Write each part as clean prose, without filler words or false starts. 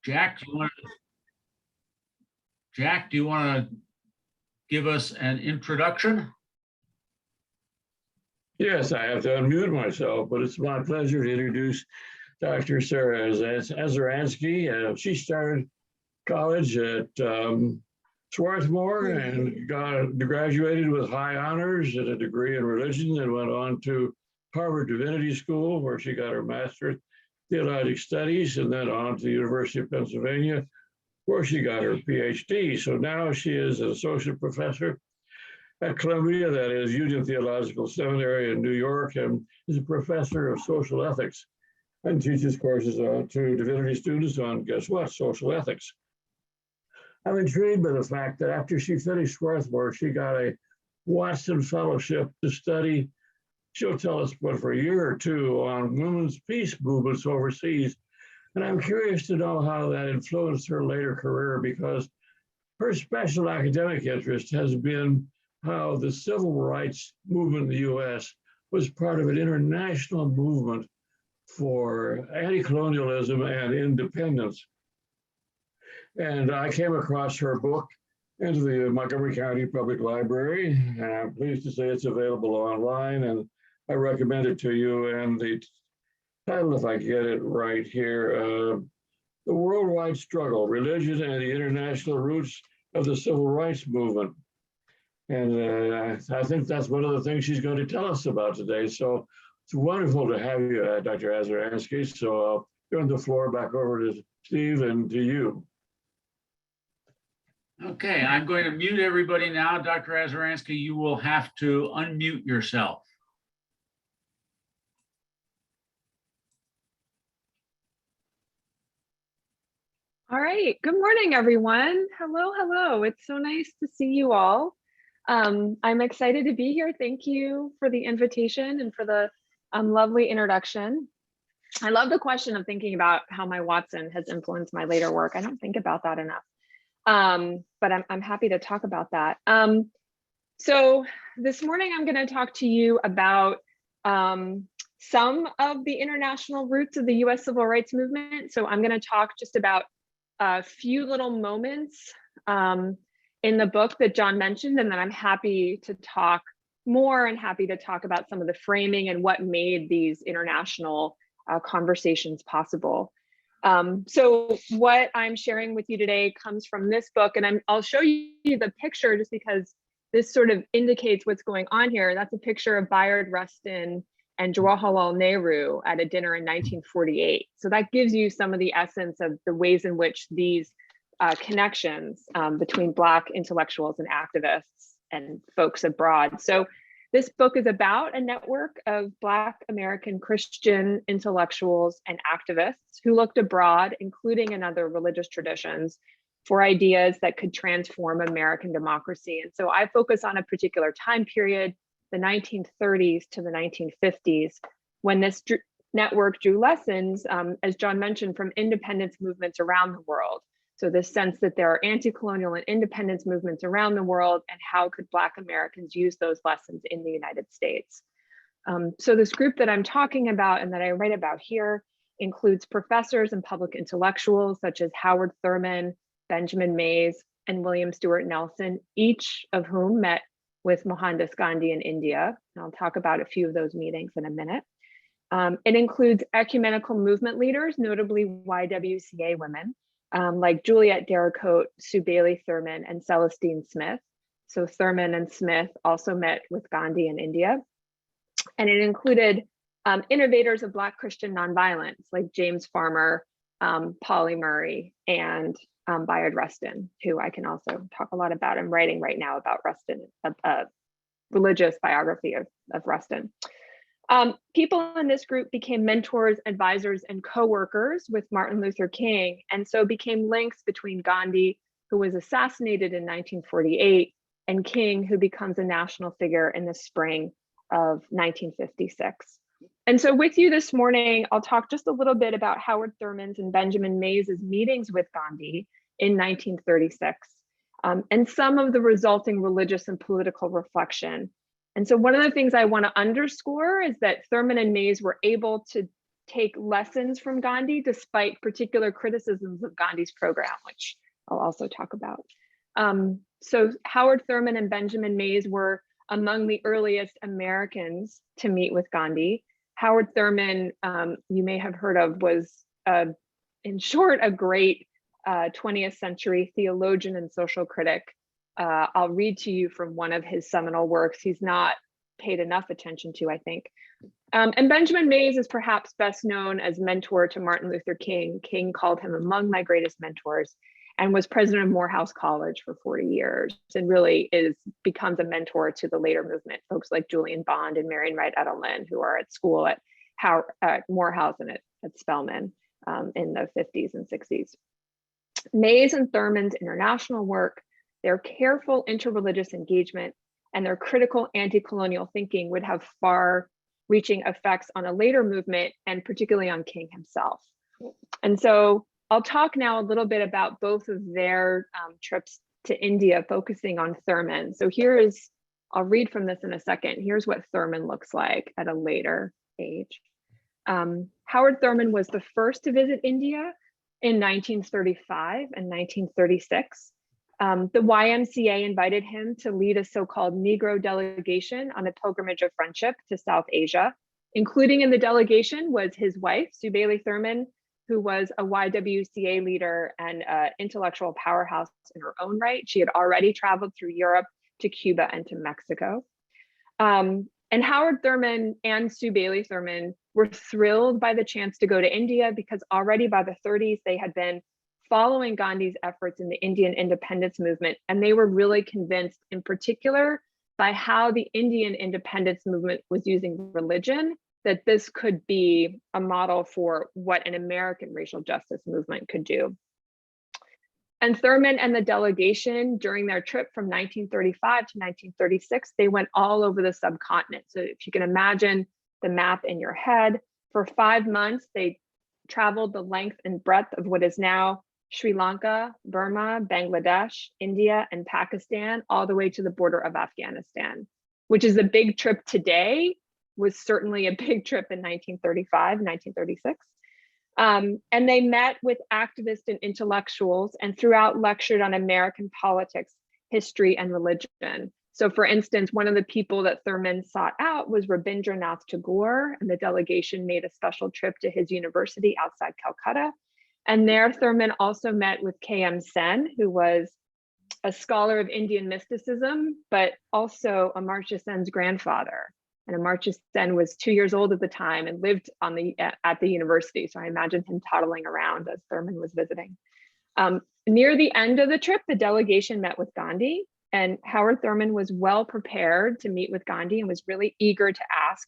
Jack, do you want to give us an introduction? Yes, I have to unmute myself, but it's my pleasure to introduce Dr. Sarah Azaransky. She started college at Swarthmore and graduated with high honors and a degree in religion, and went on to Harvard Divinity School, where she got her master's theological studies, and then on to the University of Pennsylvania, where she got her PhD. So now she is an associate professor at Columbia, that is Union Theological Seminary in New York, and is a professor of social ethics and teaches courses to divinity students on, guess what, social ethics. I'm intrigued by the fact that after she finished Swarthmore, she got a Watson Fellowship to study, she'll tell us what, for a year or two, on women's peace movements overseas. And I'm curious to know how that influenced her later career, because her special academic interest has been how the civil rights movement in the US was part of an international movement for anti-colonialism and independence. And I came across her book into the Montgomery County Public Library, and I'm pleased to say it's available online, and I recommend it to you. And the title, if I get it right here, The Worldwide Struggle, Religion and the International Roots of the Civil Rights Movement. And I think that's one of the things she's going to tell us about today. So it's wonderful to have you, Dr. Azaransky. So I'll turn the floor back over to Steve and to you. Okay, I'm going to mute everybody now. Dr. Azaransky, you will have to unmute yourself. All right, good morning, everyone. Hello. It's so nice to see you all. I'm excited to be here. Thank you for the invitation and for the lovely introduction. I love the question of thinking about how my Watson has influenced my later work. I don't think about that enough, but I'm happy to talk about that. So this morning, I'm going to talk to you about some of the international roots of the US civil rights movement. So I'm going to talk just about a few little moments in the book that John mentioned, and then I'm happy to talk more and happy to talk about some of the framing and what made these international conversations possible. So what I'm sharing with you today comes from this book, and I'll show you the picture just because this sort of indicates what's going on here. That's a picture of Bayard Rustin and Jawaharlal Nehru at a dinner in 1948. So that gives you some of the essence of the ways in which these connections between Black intellectuals and activists and folks abroad. So this book is about a network of Black American Christian intellectuals and activists who looked abroad, including in other religious traditions, for ideas that could transform American democracy. And so I focus on a particular time period, the 1930s to the 1950s, when this network drew lessons, as John mentioned, from independence movements around the world. So this sense that there are anti-colonial and independence movements around the world, and how could Black Americans use those lessons in the United States? So this group that I'm talking about and that I write about here includes professors and public intellectuals such as Howard Thurman, Benjamin Mays, and William Stewart Nelson, each of whom met with Mohandas Gandhi in India. And I'll talk about a few of those meetings in a minute. It includes ecumenical movement leaders, notably YWCA women, like Juliet Derricotte, Sue Bailey Thurman, and Celestine Smith. So Thurman and Smith also met with Gandhi in India. And it included innovators of Black Christian nonviolence, like James Farmer, Pauli Murray, and Bayard Rustin, who I can also talk a lot about. I'm writing right now about Rustin, a religious biography of Rustin. People in this group became mentors, advisors, and co-workers with Martin Luther King, and so became links between Gandhi, who was assassinated in 1948, and King, who becomes a national figure in the spring of 1956. And so with you this morning, I'll talk just a little bit about Howard Thurman's and Benjamin Mays's meetings with Gandhi in 1936, and some of the resulting religious and political reflection. And so one of the things I want to underscore is that Thurman and Mays were able to take lessons from Gandhi despite particular criticisms of Gandhi's program, which I'll also talk about. So Howard Thurman and Benjamin Mays were among the earliest Americans to meet with Gandhi. Howard Thurman, you may have heard of, was in short, a great 20th century theologian and social critic. I'll read to you from one of his seminal works. He's not paid enough attention to, I think. And Benjamin Mays is perhaps best known as mentor to Martin Luther King. King called him among my greatest mentors, and was president of Morehouse College for 40 years, and really becomes a mentor to the later movement, folks like Julian Bond and Marian Wright Edelman, who are at school at Morehouse and at Spelman in the 50s and 60s. Mays and Thurman's international work, their careful interreligious engagement, and their critical anti-colonial thinking would have far-reaching effects on a later movement, and particularly on King himself. And so I'll talk now a little bit about both of their trips to India, focusing on Thurman. So I'll read from this in a second. Here's what Thurman looks like at a later age. Howard Thurman was the first to visit India in 1935 and 1936. The YMCA invited him to lead a so-called Negro delegation on a pilgrimage of friendship to South Asia. Including in the delegation was his wife, Sue Bailey Thurman, who was a YWCA leader and intellectual powerhouse in her own right. She had already traveled through Europe to Cuba and to Mexico. And Howard Thurman and Sue Bailey Thurman were thrilled by the chance to go to India, because already by the 30s, they had been following Gandhi's efforts in the Indian independence movement. And they were really convinced, in particular, by how the Indian independence movement was using religion, that this could be a model for what an American racial justice movement could do. And Thurman and the delegation, during their trip from 1935 to 1936, they went all over the subcontinent. So if you can imagine the map in your head, for 5 months, they traveled the length and breadth of what is now Sri Lanka, Burma, Bangladesh, India, and Pakistan, all the way to the border of Afghanistan, which is a big trip today, was certainly a big trip in 1935, 1936. And they met with activists and intellectuals, and throughout lectured on American politics, history, and religion. So for instance, one of the people that Thurman sought out was Rabindranath Tagore, and the delegation made a special trip to his university outside Calcutta. And there Thurman also met with K.M. Sen, who was a scholar of Indian mysticism, but also Amartya Sen's grandfather. And Amartya Sen was 2 years old at the time and lived at the university. So I imagine him toddling around as Thurman was visiting. Near the end of the trip, the delegation met with Gandhi, and Howard Thurman was well prepared to meet with Gandhi and was really eager to ask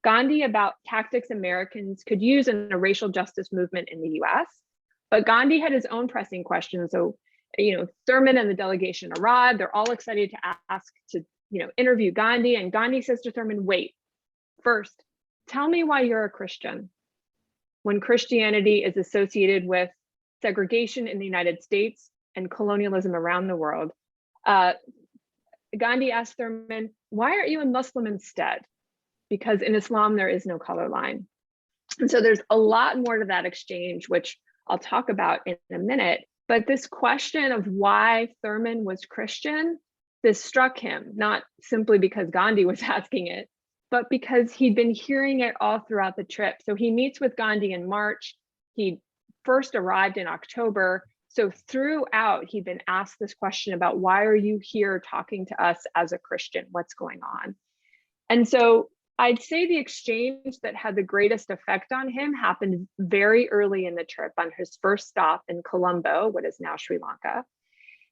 Gandhi about tactics Americans could use in a racial justice movement in the US. But Gandhi had his own pressing questions. So, Thurman and the delegation arrived. They're all excited to ask to interview Gandhi, and Gandhi says to Thurman, wait, first, tell me why you're a Christian when Christianity is associated with segregation in the United States and colonialism around the world. Gandhi asked Thurman, why aren't you a Muslim instead? Because in Islam, there is no color line. And so there's a lot more to that exchange, which I'll talk about in a minute. But this question of why Thurman was Christian, this struck him, not simply because Gandhi was asking it, but because he'd been hearing it all throughout the trip. So he meets with Gandhi in March. He first arrived in October. So throughout, he'd been asked this question about, why are you here talking to us as a Christian? What's going on? And so I'd say the exchange that had the greatest effect on him happened very early in the trip, on his first stop in Colombo, what is now Sri Lanka.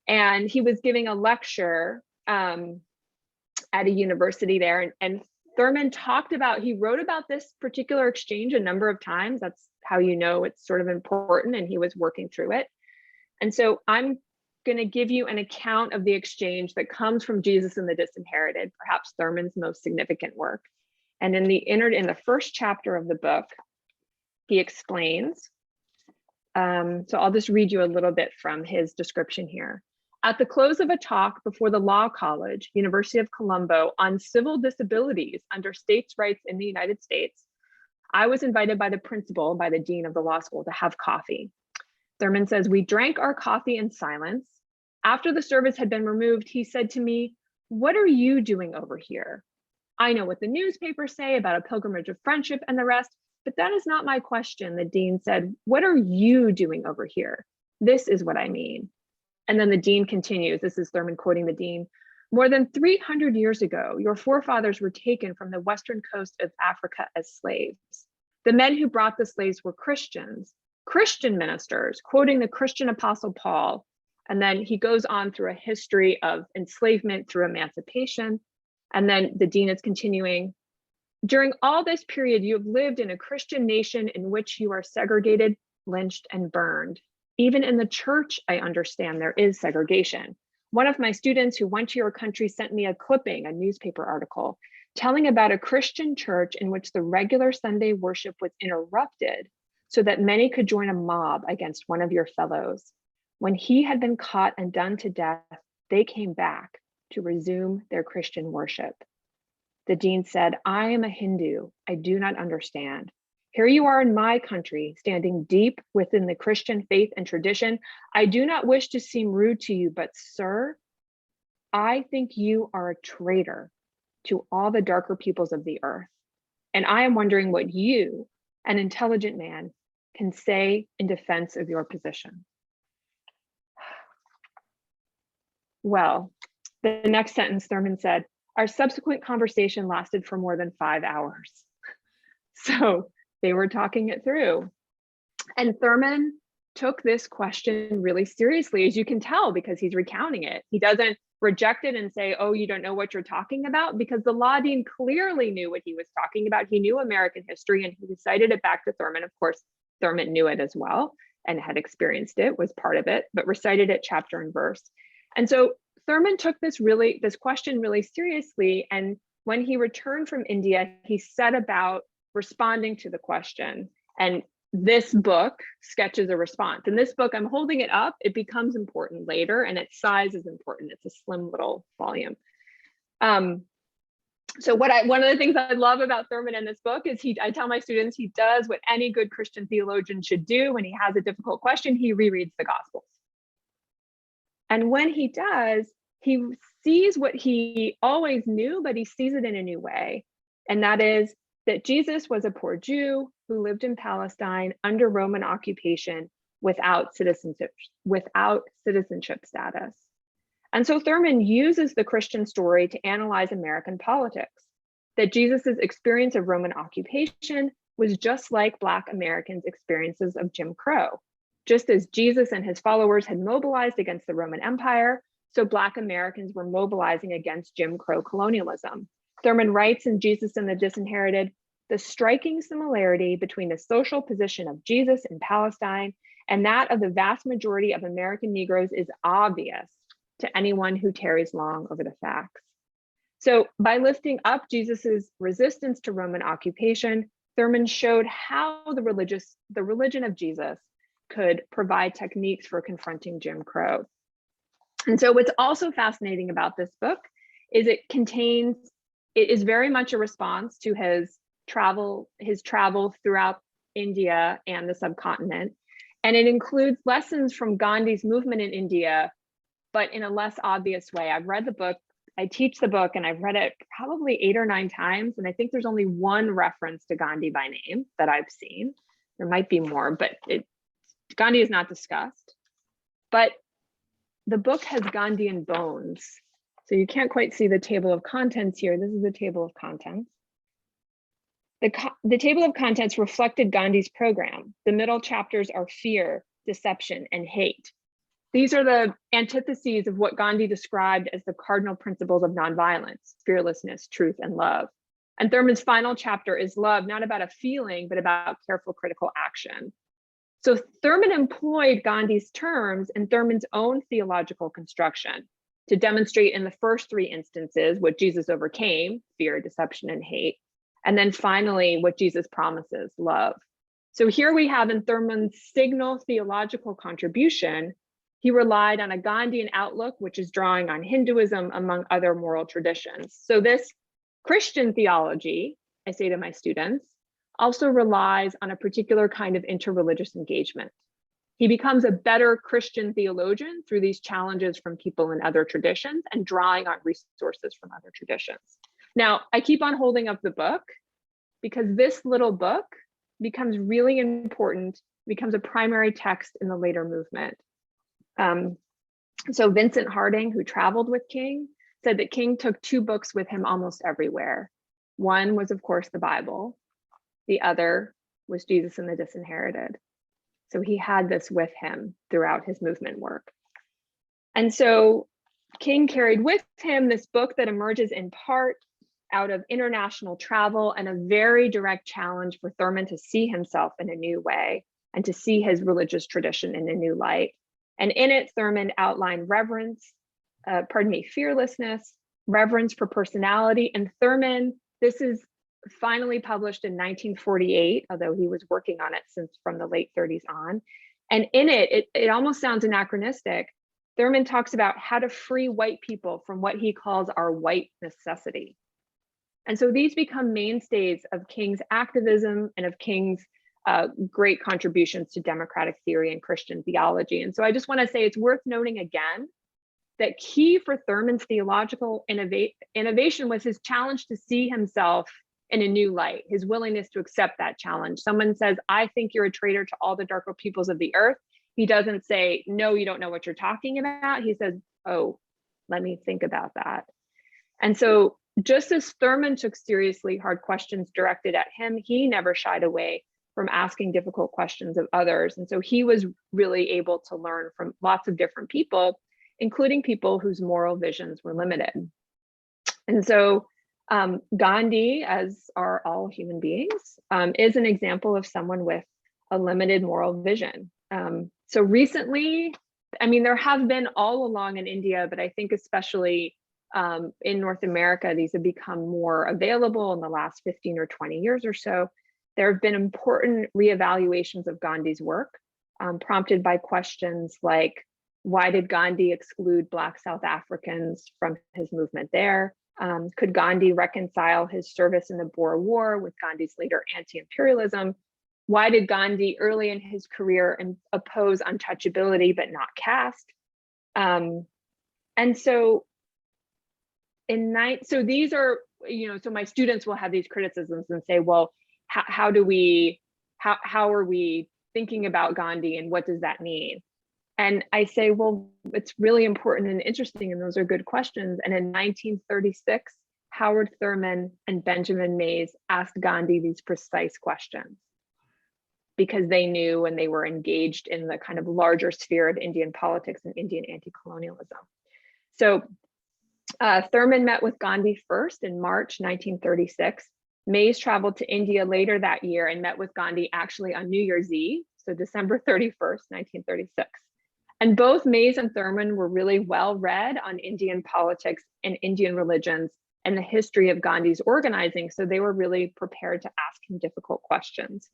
And he was giving a lecture at a university there. And Thurman he wrote about this particular exchange a number of times. That's how you know it's sort of important, and he was working through it. And so I'm going to give you an account of the exchange that comes from Jesus and the Disinherited, perhaps Thurman's most significant work. And in the first chapter of the book, he explains, so I'll just read you a little bit from his description here. At the close of a talk before the Law College, University of Colombo, on civil disabilities under states' rights in the United States, I was invited by the principal, by the dean of the law school, to have coffee. Thurman says, we drank our coffee in silence. After the service had been removed, he said to me, what are you doing over here? I know what the newspapers say about a pilgrimage of friendship and the rest, but that is not my question. The dean said, what are you doing over here? This is what I mean. And then the dean continues, this is Thurman quoting the dean, more than 300 years ago, your forefathers were taken from the western coast of Africa as slaves. The men who brought the slaves were Christians, Christian ministers, quoting the Christian apostle Paul. And then he goes on through a history of enslavement through emancipation. And then the dean is continuing, during all this period, you have lived in a Christian nation in which you are segregated, lynched, and burned. Even in the church, I understand there is segregation. One of my students who went to your country sent me a clipping, a newspaper article, telling about a Christian church in which the regular Sunday worship was interrupted so that many could join a mob against one of your fellows. When he had been caught and done to death, they came back to resume their Christian worship. The dean said, I am a Hindu. I do not understand. Here you are in my country, standing deep within the Christian faith and tradition. I do not wish to seem rude to you, but sir, I think you are a traitor to all the darker peoples of the earth. And I am wondering what you, an intelligent man, can say in defense of your position. Well, the next sentence, Thurman said, our subsequent conversation lasted for more than 5 hours. So they were talking it through. And Thurman took this question really seriously, as you can tell, because he's recounting it. He doesn't reject it and say, oh, you don't know what you're talking about, because the law dean clearly knew what he was talking about. He knew American history and he recited it back to Thurman. Of course, Thurman knew it as well and had experienced it, was part of it, but recited it chapter and verse. And so Thurman took this question really seriously. And when he returned from India, he set about responding to the question. And this book sketches a response. In this book, I'm holding it up. It becomes important later, and its size is important. It's a slim little volume. So one of the things I love about Thurman in this book is I tell my students he does what any good Christian theologian should do when he has a difficult question. He rereads the Gospels. And when he does, he sees what he always knew, but he sees it in a new way. And that is that Jesus was a poor Jew who lived in Palestine under Roman occupation without citizenship status. And so Thurman uses the Christian story to analyze American politics, that Jesus's experience of Roman occupation was just like Black Americans' experiences of Jim Crow. Just as Jesus and his followers had mobilized against the Roman Empire, so Black Americans were mobilizing against Jim Crow colonialism. Thurman writes in Jesus and the Disinherited, the striking similarity between the social position of Jesus in Palestine and that of the vast majority of American Negroes is obvious to anyone who tarries long over the facts. So by lifting up Jesus's resistance to Roman occupation, Thurman showed how the religion of Jesus could provide techniques for confronting Jim Crow. And so what's also fascinating about this book is it is very much a response to his travel throughout India and the subcontinent. And it includes lessons from Gandhi's movement in India, but in a less obvious way. I've read the book, I teach the book, and I've read it probably 8 or 9 times. And I think there's only one reference to Gandhi by name that I've seen. There might be more, but Gandhi is not discussed. But the book has Gandhian bones. So you can't quite see the table of contents here. This is the table of contents. The table of contents reflected Gandhi's program. The middle chapters are fear, deception, and hate. These are the antitheses of what Gandhi described as the cardinal principles of nonviolence, fearlessness, truth, and love. And Thurman's final chapter is love, not about a feeling, but about careful critical action. So Thurman employed Gandhi's terms in Thurman's own theological construction to demonstrate in the first 3 instances what Jesus overcame, fear, deception, and hate. And then finally, what Jesus promises, love. So here we have in Thurman's signal theological contribution, he relied on a Gandhian outlook, which is drawing on Hinduism, among other moral traditions. So this Christian theology, I say to my students, also relies on a particular kind of interreligious engagement. He becomes a better Christian theologian through these challenges from people in other traditions and drawing on resources from other traditions. Now, I keep on holding up the book because this little book becomes really important, becomes a primary text in the later movement. So Vincent Harding, who traveled with King, said that King took two books with him almost everywhere. One was, of course, the Bible. The other was Jesus and the Disinherited. So he had this with him throughout his movement work. And so King carried with him this book that emerges in part out of international travel and a very direct challenge for Thurman to see himself in a new way and to see his religious tradition in a new light. And in it, Thurman outlined fearlessness, reverence for personality. And Thurman, this is finally published in 1948, although he was working on it since from the late 30s on. And in it almost sounds anachronistic. Thurman talks about how to free white people from what he calls our white necessity. And so these become mainstays of King's activism and of King's great contributions to democratic theory and Christian theology. And so I just want to say it's worth noting again that key for Thurman's theological innovation was his challenge to see himself in a new light, his willingness to accept that challenge. Someone says, I think you're a traitor to all the darker peoples of the earth. He doesn't say, no, you don't know what you're talking about. He says, oh, let me think about that. And so just as Thurman took seriously hard questions directed at him, he never shied away from asking difficult questions of others. And so he was really able to learn from lots of different people, including people whose moral visions were limited. And so Gandhi, as are all human beings, is an example of someone with a limited moral vision. So recently, I mean, there have been all along in India, but I think especially in North America, these have become more available in the last 15 or 20 years or so. There have been important reevaluations of Gandhi's work, prompted by questions like, why did Gandhi exclude Black South Africans from his movement there? Could Gandhi reconcile his service in the Boer War with Gandhi's later anti-imperialism? Why did Gandhi early in his career oppose untouchability but not caste? And so so these are, so my students will have these criticisms and say, well, how are we thinking about Gandhi and what does that mean? And I say, well, it's really important and interesting, and those are good questions. And in 1936, Howard Thurman and Benjamin Mays asked Gandhi these precise questions because they knew and they were engaged in the kind of larger sphere of Indian politics and Indian anti-colonialism. So Thurman met with Gandhi first in March 1936. Mays traveled to India later that year and met with Gandhi actually on New Year's Eve, so December 31st, 1936. And both Mays and Thurman were really well read on Indian politics and Indian religions and the history of Gandhi's organizing. So they were really prepared to ask him difficult questions.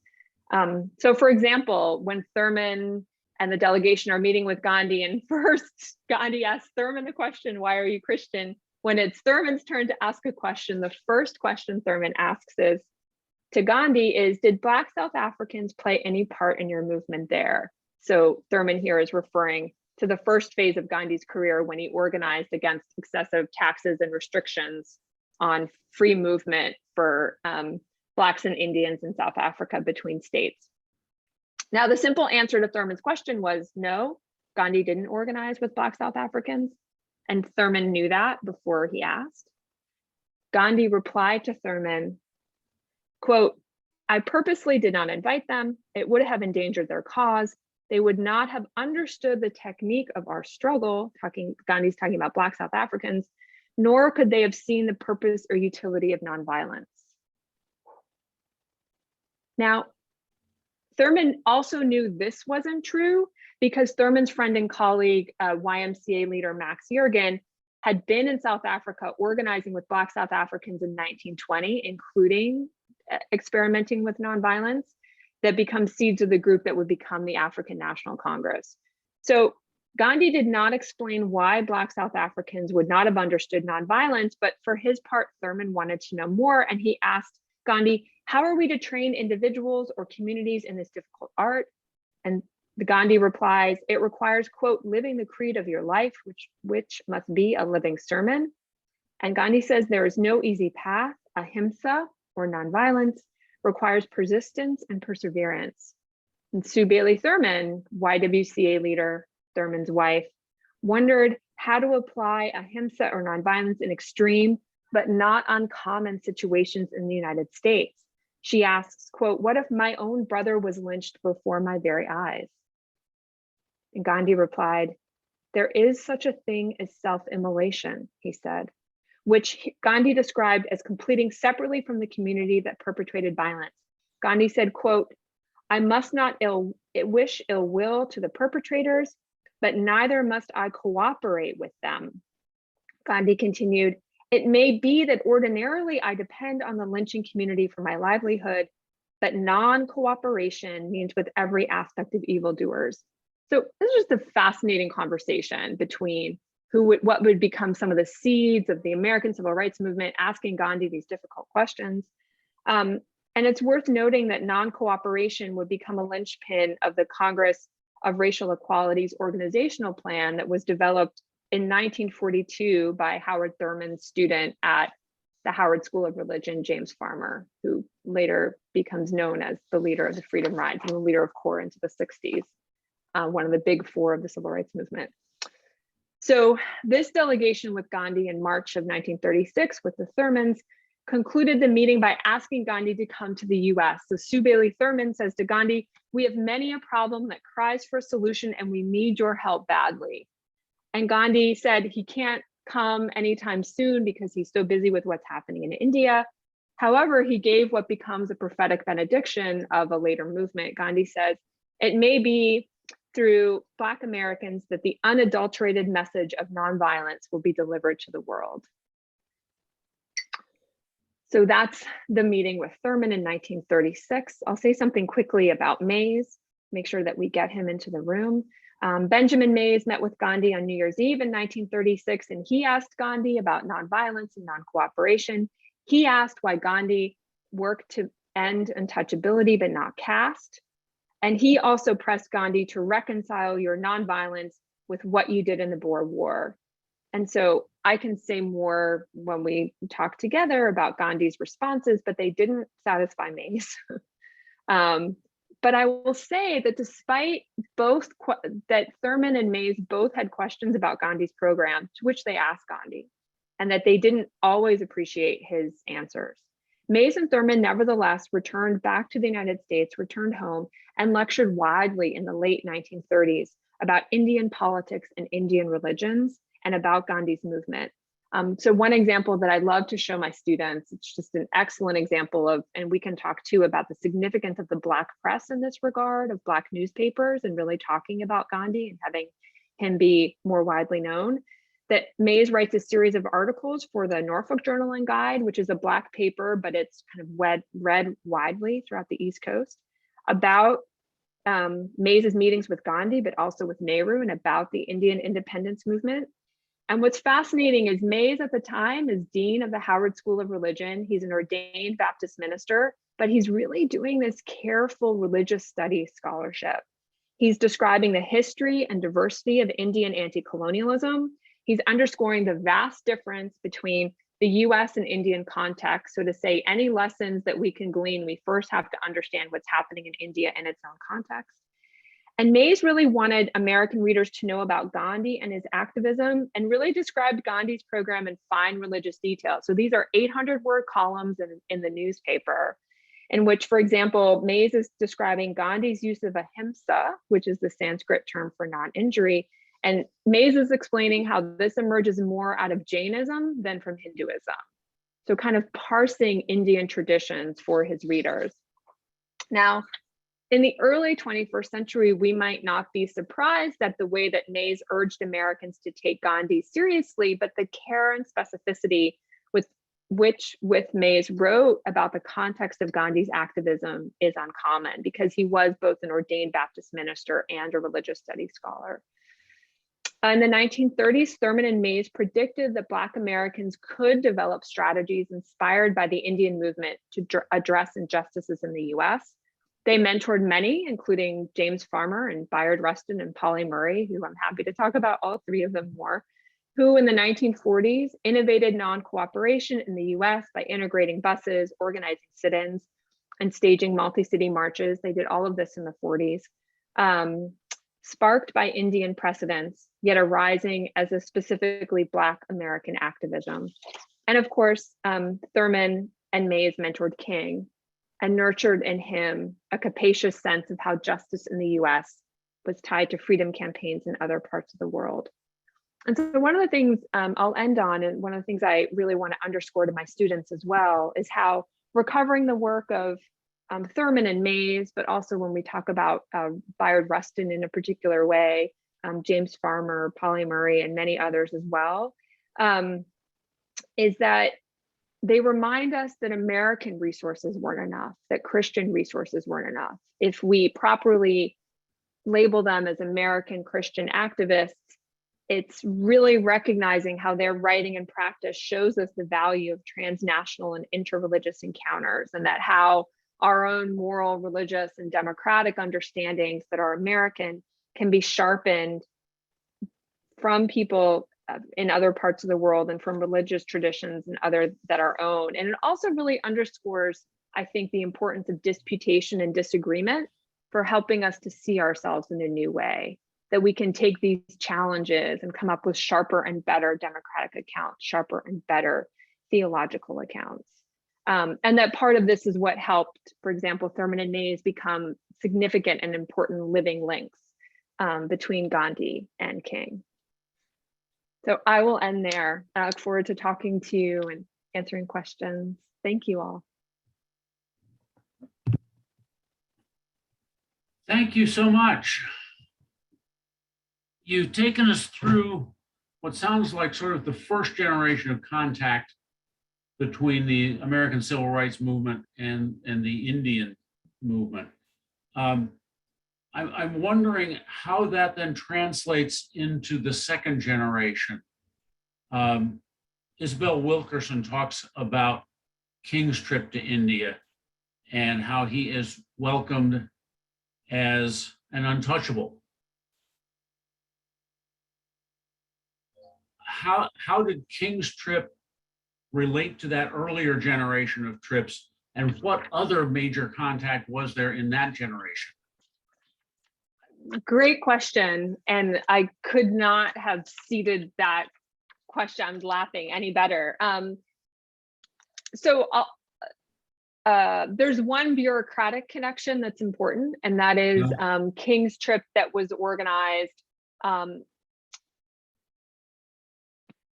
So for example, when Thurman and the delegation are meeting with Gandhi, and first Gandhi asks Thurman the question, why are you Christian? When it's Thurman's turn to ask a question, the first question Thurman asks to Gandhi is, did Black South Africans play any part in your movement there? So Thurman here is referring to the first phase of Gandhi's career when he organized against excessive taxes and restrictions on free movement for Blacks and Indians in South Africa between states. Now, the simple answer to Thurman's question was no, Gandhi didn't organize with Black South Africans, and Thurman knew that before he asked. Gandhi replied to Thurman, quote, I purposely did not invite them. It would have endangered their cause. They would not have understood the technique of our struggle, Gandhi's talking about Black South Africans, nor could they have seen the purpose or utility of nonviolence. Now, Thurman also knew this wasn't true because Thurman's friend and colleague, YMCA leader Max Yergin, had been in South Africa organizing with Black South Africans in 1920, including experimenting with nonviolence, that become seeds of the group that would become the African National Congress. So Gandhi did not explain why Black South Africans would not have understood nonviolence, but for his part, Thurman wanted to know more, and he asked Gandhi, How are we to train individuals or communities in this difficult art? And the Gandhi replies, it requires, quote, living the creed of your life, which must be a living sermon. And Gandhi says there is no easy path. Ahimsa, or nonviolence, requires persistence and perseverance. And Sue Bailey Thurman, YWCA leader, Thurman's wife, wondered how to apply ahimsa or nonviolence in extreme but not uncommon situations in the United States. She asks, quote, what if my own brother was lynched before my very eyes? And Gandhi replied, there is such a thing as self-immolation, he said, which Gandhi described as completing separately from the community that perpetrated violence. Gandhi said, quote, I must not wish ill will to the perpetrators, but neither must I cooperate with them. Gandhi continued, it may be that ordinarily I depend on the lynching community for my livelihood, but non-cooperation means with every aspect of evildoers. So this is just a fascinating conversation between what would become some of the seeds of the American civil rights movement, asking Gandhi these difficult questions. And it's worth noting that non-cooperation would become a linchpin of the Congress of Racial Equality's organizational plan that was developed in 1942 by Howard Thurman's student at the Howard School of Religion, James Farmer, who later becomes known as the leader of the Freedom Rides and the leader of CORE into the 60s, one of the big four of the civil rights movement. So this delegation with Gandhi in March of 1936 with the Thurmans concluded the meeting by asking Gandhi to come to the US. So Sue Bailey Thurman says to Gandhi, we have many a problem that cries for a solution and we need your help badly. And Gandhi said he can't come anytime soon because he's so busy with what's happening in India. However, he gave what becomes a prophetic benediction of a later movement. Gandhi says, it may be through Black Americans that the unadulterated message of nonviolence will be delivered to the world. So that's the meeting with Thurman in 1936. I'll say something quickly about Mays, make sure that we get him into the room. Benjamin Mays met with Gandhi on New Year's Eve in 1936, and he asked Gandhi about nonviolence and non-cooperation. He asked why Gandhi worked to end untouchability but not caste. And he also pressed Gandhi to reconcile your nonviolence with what you did in the Boer War. And so I can say more when we talk together about Gandhi's responses, but they didn't satisfy Mays. But I will say that despite that Thurman and Mays both had questions about Gandhi's program, to which they asked Gandhi, and that they didn't always appreciate his answers. Mays and Thurman nevertheless returned back to the United States, returned home, and lectured widely in the late 1930s about Indian politics and Indian religions and about Gandhi's movement. So one example that I love to show my students, it's just an excellent example of, and we can talk too about the significance of the Black press in this regard, of Black newspapers, and really talking about Gandhi and having him be more widely known. That Mays writes a series of articles for the Norfolk Journal and Guide, which is a Black paper, but it's kind of read widely throughout the East Coast, about Mays's meetings with Gandhi, but also with Nehru, and about the Indian independence movement. And what's fascinating is Mays at the time is dean of the Howard School of Religion. He's an ordained Baptist minister, but he's really doing this careful religious studies scholarship. He's describing the history and diversity of Indian anti-colonialism. He's underscoring the vast difference between the US and Indian context. So to say any lessons that we can glean, we first have to understand what's happening in India in its own context. And Mays really wanted American readers to know about Gandhi and his activism, and really described Gandhi's program in fine religious detail. So these are 800-word columns in the newspaper, in which, for example, Mays is describing Gandhi's use of ahimsa, which is the Sanskrit term for non-injury. And Mays is explaining how this emerges more out of Jainism than from Hinduism. So kind of parsing Indian traditions for his readers. Now, in the early 21st century, we might not be surprised at the way that Mays urged Americans to take Gandhi seriously, but the care and specificity with which Mays wrote about the context of Gandhi's activism is uncommon, because he was both an ordained Baptist minister and a religious studies scholar. In the 1930s, Thurman and Mays predicted that Black Americans could develop strategies inspired by the Indian movement to address injustices in the US. They mentored many, including James Farmer and Bayard Rustin and Polly Murray, who I'm happy to talk about all three of them more, who in the 1940s innovated non-cooperation in the US by integrating buses, organizing sit-ins, and staging multi-city marches. They did all of this in the 40s. Sparked by Indian precedents, yet arising as a specifically Black American activism. And of course, Thurman and Mays mentored King and nurtured in him a capacious sense of how justice in the US was tied to freedom campaigns in other parts of the world. And so one of the things I'll end on, and one of the things I really want to underscore to my students as well, is how recovering the work of Thurman and Mays, but also when we talk about Bayard Rustin in a particular way, James Farmer, Polly Murray, and many others as well, is that they remind us that American resources weren't enough, that Christian resources weren't enough. If we properly label them as American Christian activists, it's really recognizing how their writing and practice shows us the value of transnational and interreligious encounters, and that how our own moral, religious, and democratic understandings that are American can be sharpened from people in other parts of the world and from religious traditions and other that are our own. And it also really underscores, I think, the importance of disputation and disagreement for helping us to see ourselves in a new way, that we can take these challenges and come up with sharper and better democratic accounts, sharper and better theological accounts. And that part of this is what helped, for example, Thurman and Mays become significant and important living links between Gandhi and King. So I will end there. I look forward to talking to you and answering questions. Thank you all. Thank you so much. You've taken us through what sounds like sort of the first generation of contact between the American Civil Rights Movement and the Indian movement. I'm wondering how that then translates into the second generation. Isabel Wilkerson talks about King's trip to India and how he is welcomed as an untouchable. How did King's trip relate to that earlier generation of trips, and what other major contact was there in that generation? Great question. And I could not have seeded that question, I'm laughing, any better. So there's one bureaucratic connection that's important, and that is King's trip that was organized.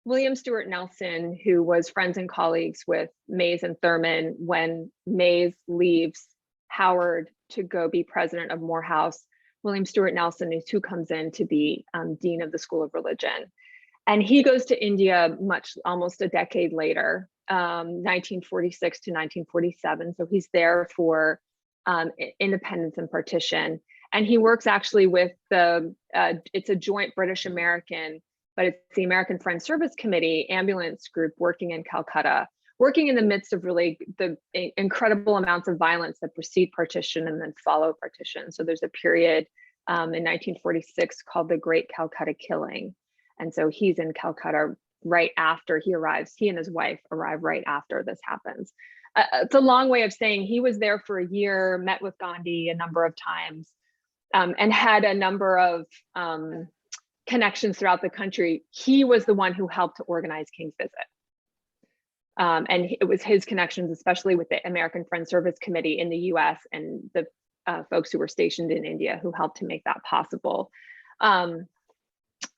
William Stewart Nelson, who was friends and colleagues with Mays and Thurman, when Mays leaves Howard to go be president of Morehouse, William Stewart Nelson is who comes in to be dean of the School of Religion. And he goes to India almost a decade later, 1946 to 1947. So he's there for independence and partition. And he works actually with it's a joint British-American, but it's the American Friends Service Committee ambulance group working in Calcutta, working in the midst of really the incredible amounts of violence that precede partition and then follow partition. So there's a period in 1946 called the Great Calcutta Killing. And so he's in Calcutta right after he arrives. He and his wife arrive right after this happens. It's a long way of saying he was there for a year, met with Gandhi a number of times, and had a number of connections throughout the country. He was the one who helped to organize King's visit. And it was his connections, especially with the American Friends Service Committee in the US and the folks who were stationed in India who helped to make that possible.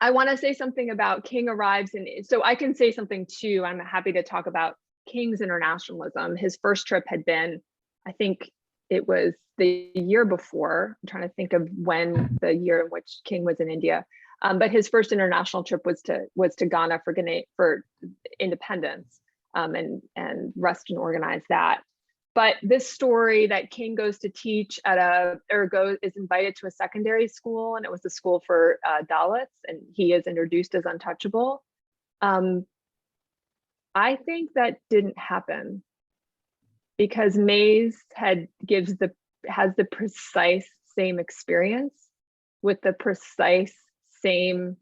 I want to say something about King arrives, and so I can say something too. I'm happy to talk about King's internationalism. His first trip had been, I think it was the year before. I'm trying to think of when the year in which King was in India. But his first international trip was to Ghana for independence, and Rustin organized that. But this story that King goes to teach at is invited to a secondary school, and it was a school for Dalits, and he is introduced as untouchable. I think that didn't happen because Mays has the precise same experience with the precise same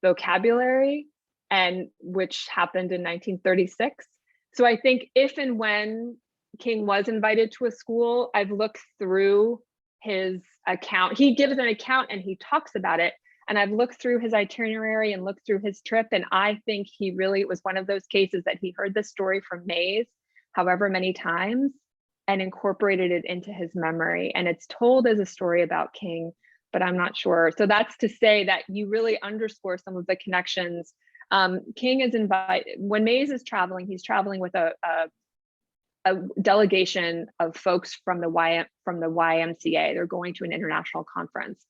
vocabulary, and which happened in 1936. So I think if and when King was invited to a school, I've looked through his account. He gives an account and he talks about it. And I've looked through his itinerary and looked through his trip. And I think it was one of those cases that he heard the story from Mays however many times and incorporated it into his memory. And it's told as a story about King, but I'm not sure. So that's to say that you really underscore some of the connections. King is invited, when Mays is traveling, he's traveling with a delegation of folks from the YMCA. They're going to an international conference.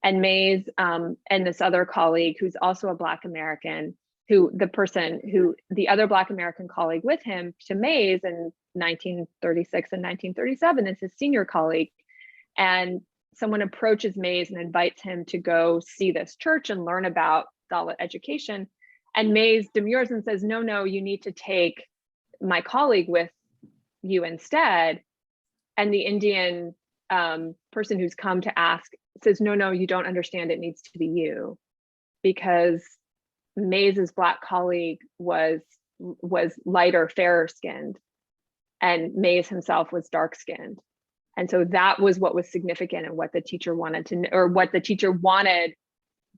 And Mays and this other colleague who's also a Black American, the other Black American colleague with him to Mays in 1936 and 1937 is his senior colleague. And someone approaches Mays and invites him to go see this church and learn about Dalit education. And Mays demurs and says, no, you need to take my colleague with you instead. And the Indian person who's come to ask says, no, you don't understand, it needs to be you, because Mays's Black colleague was lighter, fairer skinned, and Mays himself was dark skinned. And so that was what was significant and what the teacher wanted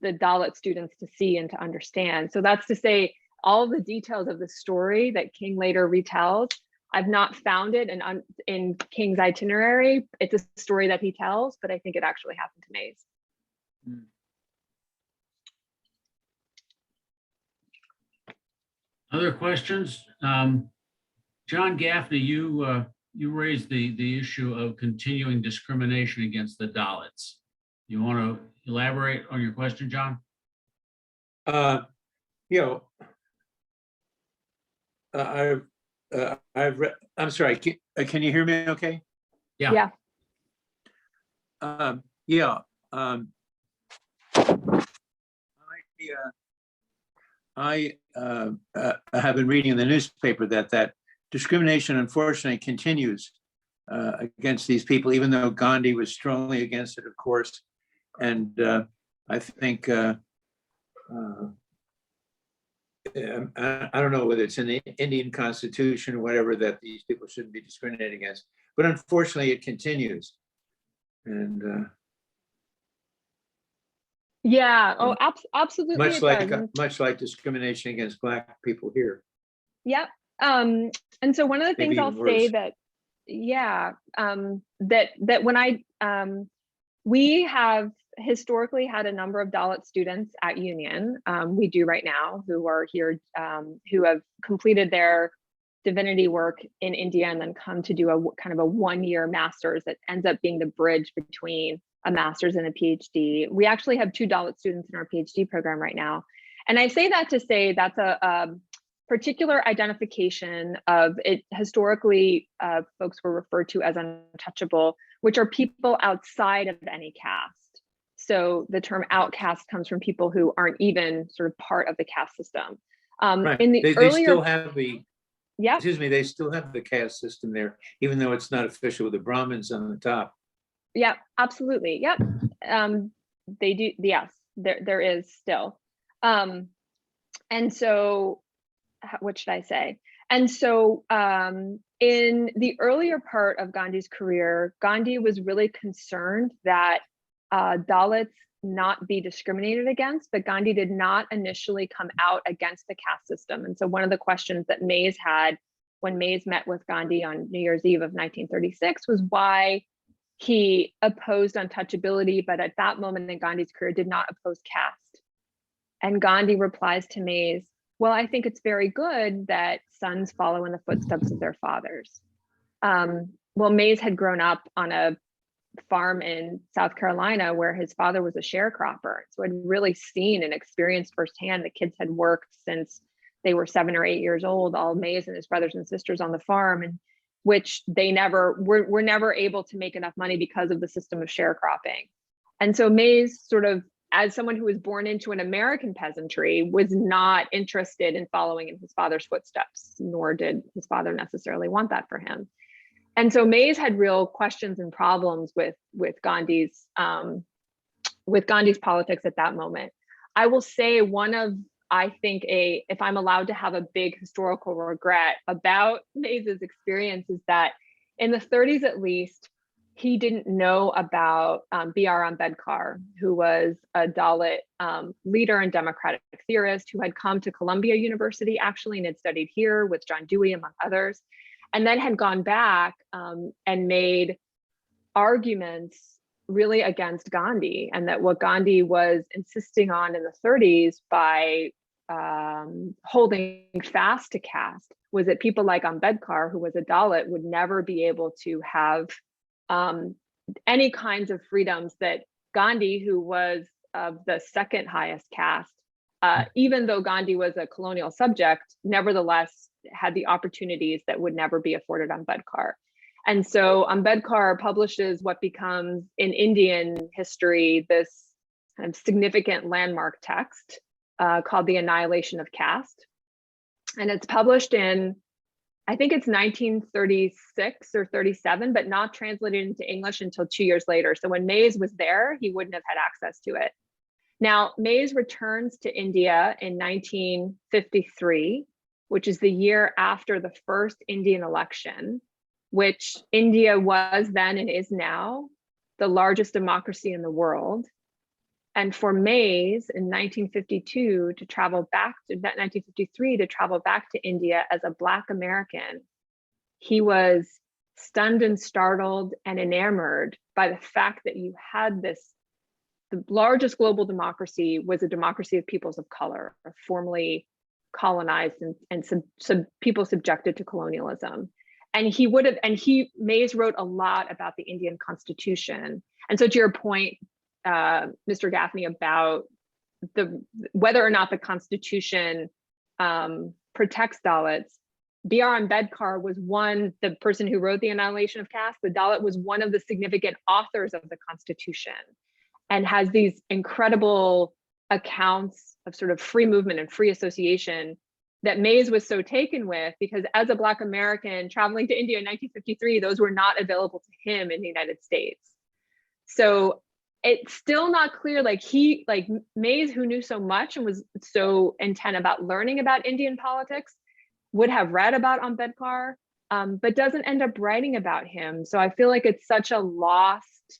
the Dalit students to see and to understand. So that's to say, all the details of the story that King later retells, I've not found it in King's itinerary. It's a story that he tells, but I think it actually happened to Mays. Other questions? John Gaffney, you raised the issue of continuing discrimination against the Dalits. You want to elaborate on your question, John? I've read, I'm sorry, can you hear me okay? Yeah. I have been reading in the newspaper that discrimination unfortunately continues against these people, even though Gandhi was strongly against it, of course. And I think I don't know whether it's in the Indian Constitution or whatever that these people shouldn't be discriminated against, but unfortunately it continues. And Absolutely. Much like discrimination against Black people here. Yep. And so one of the things I'll say that when we have historically had a number of Dalit students at Union. We do right now, who are here, who have completed their divinity work in India and then come to do a kind of a one-year master's that ends up being the bridge between a master's and a PhD. We actually have 2 Dalit students in our PhD program right now. And I say that to say that's a particular identification of it. Historically, folks were referred to as untouchable, which are people outside of any caste. So the term outcast comes from people who aren't even sort of part of the caste system. Right. In the they still have the, they still have the caste system there, even though it's not official with the Brahmins on the top. Yeah, absolutely. Yep. They do. Yes, there is still. And so, what should I say? And so in the earlier part of Gandhi's career, Gandhi was really concerned that Dalits not be discriminated against, but Gandhi did not initially come out against the caste system. And so one of the questions that Mays had when Mays met with Gandhi on New Year's Eve of 1936 was why he opposed untouchability, but at that moment in Gandhi's career did not oppose caste. And Gandhi replies to Mays, well, I think it's very good that sons follow in the footsteps of their fathers. Well, Mays had grown up on a farm in South Carolina where his father was a sharecropper. So I'd really seen and experienced firsthand the kids had worked since they were 7 or 8 years old, all Mays and his brothers and sisters on the farm. And which they were never able to make enough money because of the system of sharecropping. And so Mays, sort of as someone who was born into an American peasantry, was not interested in following in his father's footsteps, nor did his father necessarily want that for him. And so Mays had real questions and problems with Gandhi's politics at that moment. I will say if I'm allowed to have a big historical regret about Mays's experience, is that in the 30s at least, he didn't know about B.R. Ambedkar, who was a Dalit leader and democratic theorist who had come to Columbia University actually and had studied here with John Dewey, among others, and then had gone back and made arguments really against Gandhi, and that what Gandhi was insisting on in the 30s by holding fast to caste was that people like Ambedkar, who was a Dalit, would never be able to have any kinds of freedoms that Gandhi, who was of the second highest caste, even though Gandhi was a colonial subject, nevertheless had the opportunities that would never be afforded Ambedkar. And so Ambedkar publishes what becomes in Indian history this kind of significant landmark text called The Annihilation of Caste. And it's published in, I think it's 1936 or 37, but not translated into English until 2 years later. So when Mays was there, he wouldn't have had access to it. Now, Mays returns to India in 1953, which is the year after the first Indian election, which India was then and is now the largest democracy in the world. And for Mays in 1952 to travel back to 1953 to travel back to India as a Black American, he was stunned and startled and enamored by the fact that you had the largest global democracy was a democracy of peoples of color, formerly colonized and people subjected to colonialism. And Mays wrote a lot about the Indian Constitution. And so to your point, Mr. Gaffney, about whether or not the Constitution protects Dalits, B.R. Ambedkar was the person who wrote The Annihilation of Caste. The Dalit was one of the significant authors of the Constitution and has these incredible accounts of sort of free movement and free association that Mays was so taken with, because as a Black American traveling to India in 1953, those were not available to him in the United States. So it's still not clear, like Mays, who knew so much and was so intent about learning about Indian politics, would have read about Ambedkar, but doesn't end up writing about him. So I feel like it's such a lost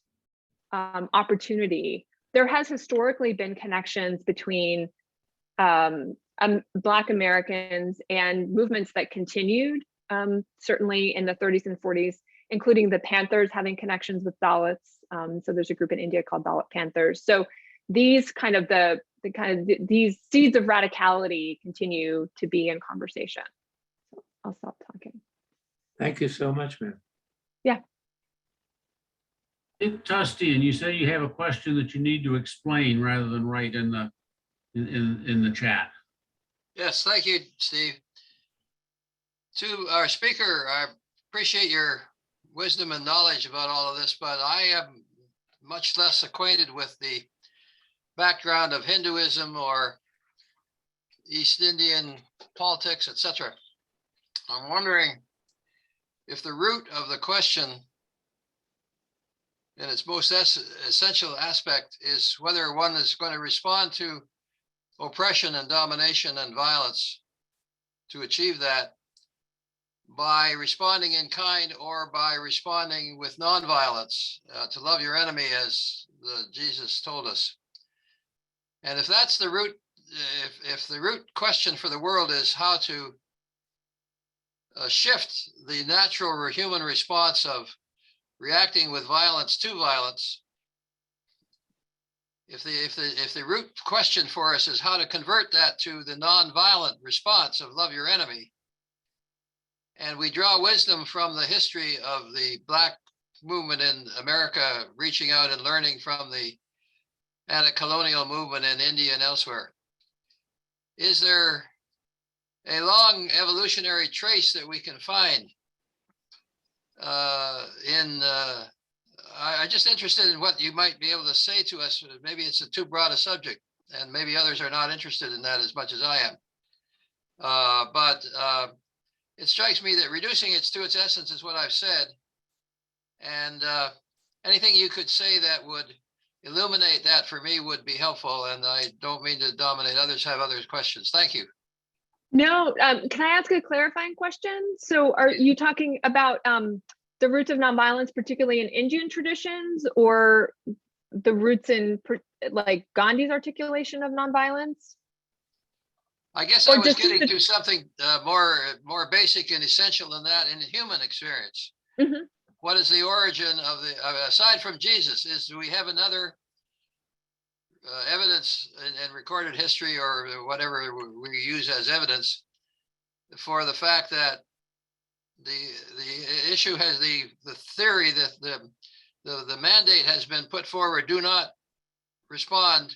opportunity. There has historically been connections between Black Americans and movements that continued, certainly in the 30s and 40s, including the Panthers having connections with Dalits. So there's a group in India called Dalit Panthers. So these these seeds of radicality continue to be in conversation. So I'll stop talking. Thank you so much, ma'am. Yeah. Tusty, and you say you have a question that you need to explain rather than write in the chat. Yes, thank you, Steve. To our speaker, I appreciate your wisdom and knowledge about all of this, but I am much less acquainted with the background of Hinduism or East Indian politics, etc. I'm wondering if the root of the question in its most essential aspect is whether one is going to respond to oppression and domination and violence to achieve that by responding in kind or by responding with nonviolence, to love your enemy as Jesus told us. And if that's the root, if the root question for the world is how to shift the natural human response of reacting with violence to violence, if the root question for us is how to convert that to the nonviolent response of love your enemy, and we draw wisdom from the history of the Black movement in America, reaching out and learning from the anti-colonial movement in India and elsewhere, is there a long evolutionary trace that we can find I'm just interested in what you might be able to say to us. Maybe it's a too broad a subject, and maybe others are not interested in that as much as I am. But it strikes me that reducing it to its essence is what I've said. And anything you could say that would illuminate that for me would be helpful. And I don't mean to dominate. Others have other questions. Thank you. No, can I ask a clarifying question? So are you talking about the roots of nonviolence, particularly in Indian traditions, or the roots in like Gandhi's articulation of nonviolence? I guess Or I was just getting to something more basic and essential than that in the human experience. Mhm. What is the origin of the, aside from Jesus, do we have another evidence in recorded history or whatever we use as evidence for the fact that the issue has the theory that the mandate has been put forward: do not respond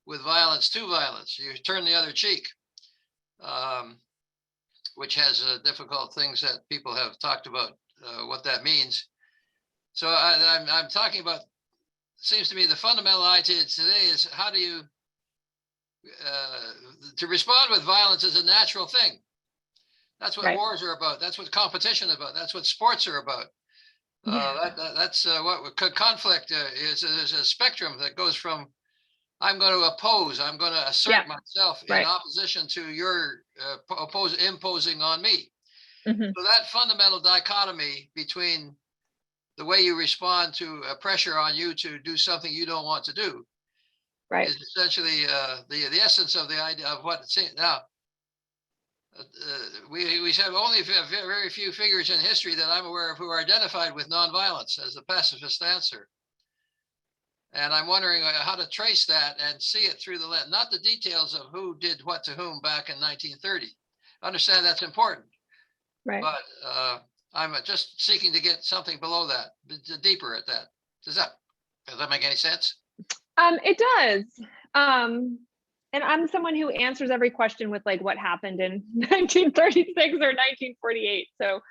with violence to violence. You turn the other cheek, which has difficult things that people have talked about what that means. So I'm talking about, seems to me the fundamental idea today is how do you, to respond with violence is a natural thing. That's what Right. wars are about. That's what competition is about. That's what sports are about. That's what conflict is. There's a spectrum that goes from I'm going to oppose, I'm going to assert myself in opposition to your imposing on me. Mhm. So that fundamental dichotomy between the way you respond to pressure on you to do something you don't want to do Right. is essentially the essence of the idea of what it's now. We have only very few figures in history that I'm aware of who are identified with nonviolence as the pacifist answer. And I'm wondering how to trace that and see it through the lens, not the details of who did what to whom back in 1930. I understand that's important, Right. but I'm just seeking to get something below that, deeper at that. Does that make any sense? It does. And I'm someone who answers every question with like what happened in 1936 or 1948. So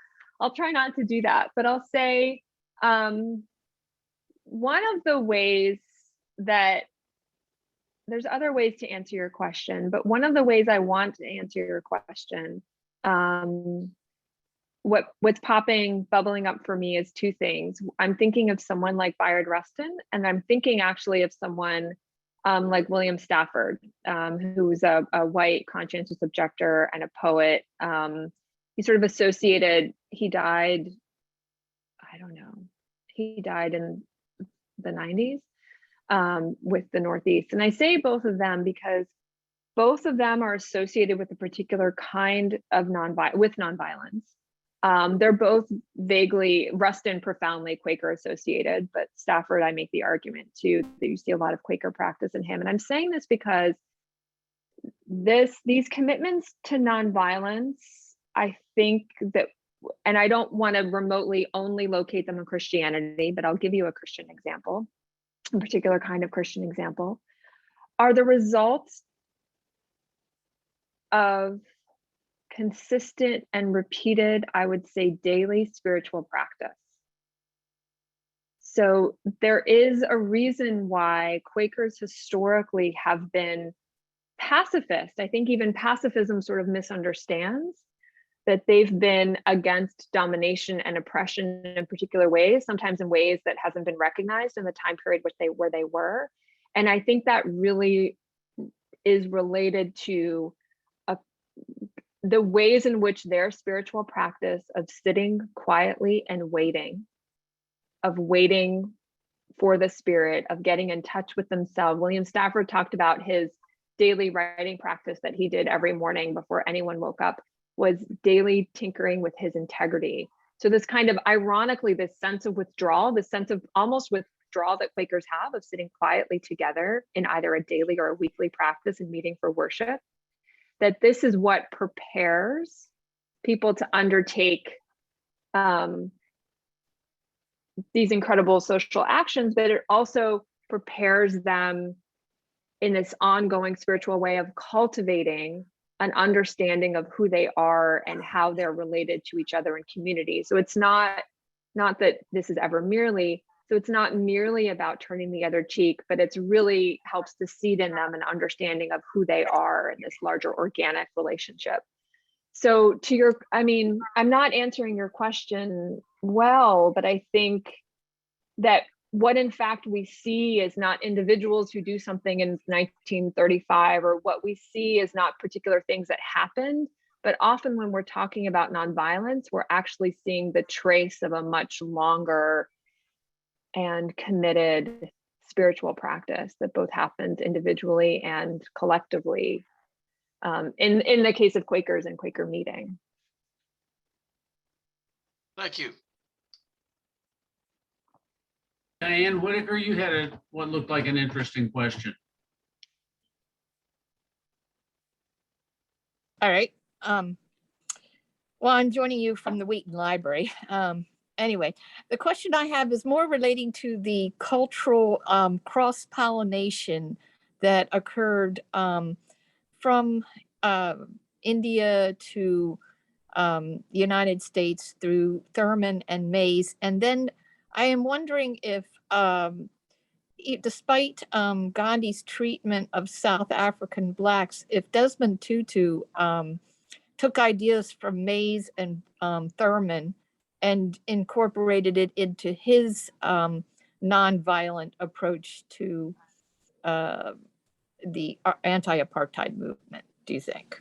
I'll try not to do that, but I'll say one of the ways that there's other ways to answer your question, but one of the ways I want to answer your question, what's bubbling up for me is two things. I'm thinking of someone like Bayard Rustin, and I'm thinking actually of someone like William Stafford, who's a white conscientious objector and a poet. He sort of associated, he died, I don't know, he died in the 90s with the Northeast. And I say both of them because both of them are associated with a particular kind of nonviolence. They're both vaguely, Rustin profoundly Quaker associated, but Stafford, I make the argument too, that you see a lot of Quaker practice in him. And I'm saying this because these commitments to nonviolence, I think that, and I don't want to remotely only locate them in Christianity, but I'll give you a Christian example, a particular kind of Christian example, are the results of consistent and repeated, I would say, daily spiritual practice. So there is a reason why Quakers historically have been pacifist. I think even pacifism sort of misunderstands that they've been against domination and oppression in particular ways, sometimes in ways that hasn't been recognized in the time period where they were. And I think that really is related to the ways in which their spiritual practice of sitting quietly and waiting for the Spirit, of getting in touch with themselves. William Stafford talked about his daily writing practice that he did every morning before anyone woke up, was daily tinkering with his integrity. So this kind of, ironically, this sense of withdrawal, this sense of almost withdrawal that Quakers have of sitting quietly together in either a daily or a weekly practice and meeting for worship, that this is what prepares people to undertake these incredible social actions, but it also prepares them in this ongoing spiritual way of cultivating an understanding of who they are and how they're related to each other in community. So it's not not that this is ever merely, so it's not merely about turning the other cheek, but it's really helps to seed in them an understanding of who they are in this larger organic relationship. So to your, I mean, I'm not answering your question well, but I think that what in fact we see is not individuals who do something in 1935, or what we see is not particular things that happened, but often when we're talking about nonviolence, we're actually seeing the trace of a much longer and committed spiritual practice that both happened individually and collectively, in the case of Quakers and Quaker meeting. Thank you. Diane Whitaker, you had what looked like an interesting question. All right. Well, I'm joining you from the Wheaton Library. Anyway, the question I have is more relating to the cultural cross-pollination that occurred from India to the United States through Thurman and Mayes. And then I am wondering if, despite Gandhi's treatment of South African Blacks, if Desmond Tutu took ideas from Mayes and Thurman and incorporated it into his nonviolent approach to the anti-apartheid movement, do you think?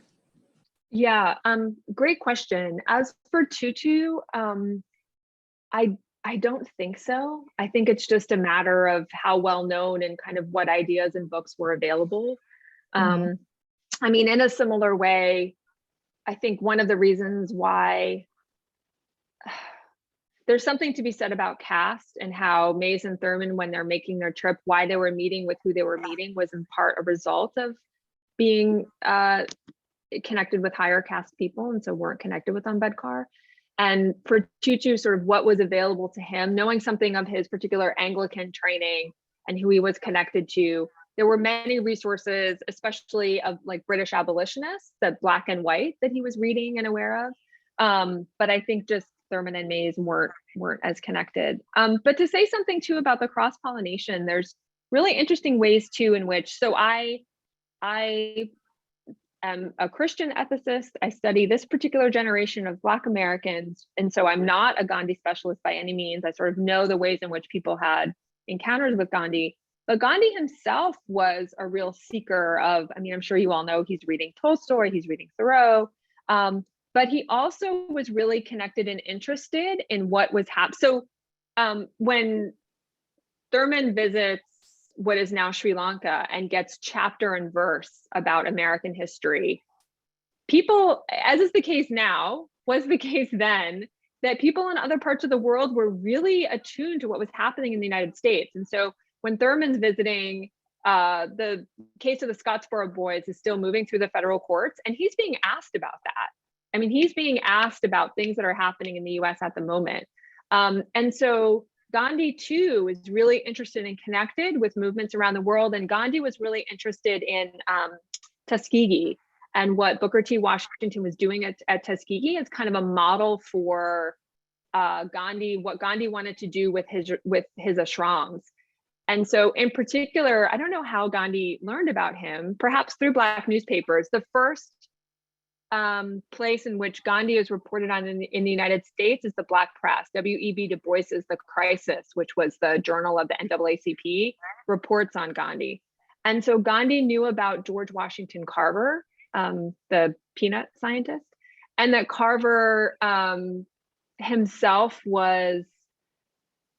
Yeah, great question. As for Tutu, I don't think so. I think it's just a matter of how well known and kind of what ideas and books were available. I mean, in a similar way, I think one of the reasons why there's something to be said about caste and how Mayes and Thurman, when they're making their trip, why they were meeting with who they were meeting was in part a result of being connected with higher caste people, and so weren't connected with Ambedkar. And for Tutu, sort of what was available to him, knowing something of his particular Anglican training and who he was connected to, there were many resources, especially of like British abolitionists, that Black and White, that he was reading and aware of. But I think just Thurman and Mayes weren't as connected. But to say something too about the cross-pollination, there's really interesting ways too in which, so I am a Christian ethicist. I study this particular generation of Black Americans. And so I'm not a Gandhi specialist by any means. I sort of know the ways in which people had encounters with Gandhi. But Gandhi himself was a real seeker of, I mean, I'm sure you all know he's reading Tolstoy, he's reading Thoreau, but he also was really connected and interested in what was happening. So when Thurman visits what is now Sri Lanka and gets chapter and verse about American history, people, as is the case now, was the case then, that people in other parts of the world were really attuned to what was happening in the United States. And so when Thurman's visiting, the case of the Scottsboro boys is still moving through the federal courts, and he's being asked about that. I mean, he's being asked about things that are happening in the US at the moment. And so Gandhi too is really interested and connected with movements around the world. And Gandhi was really interested in Tuskegee, and what Booker T. Washington was doing at Tuskegee is kind of a model for Gandhi, what Gandhi wanted to do with his ashrams. And so in particular, I don't know how Gandhi learned about him, perhaps through Black newspapers. The first place in which Gandhi is reported on in the United States is the Black Press. W.E.B. Du Bois's The Crisis, which was the journal of the NAACP, reports on Gandhi. And so Gandhi knew about George Washington Carver, the peanut scientist, and that Carver himself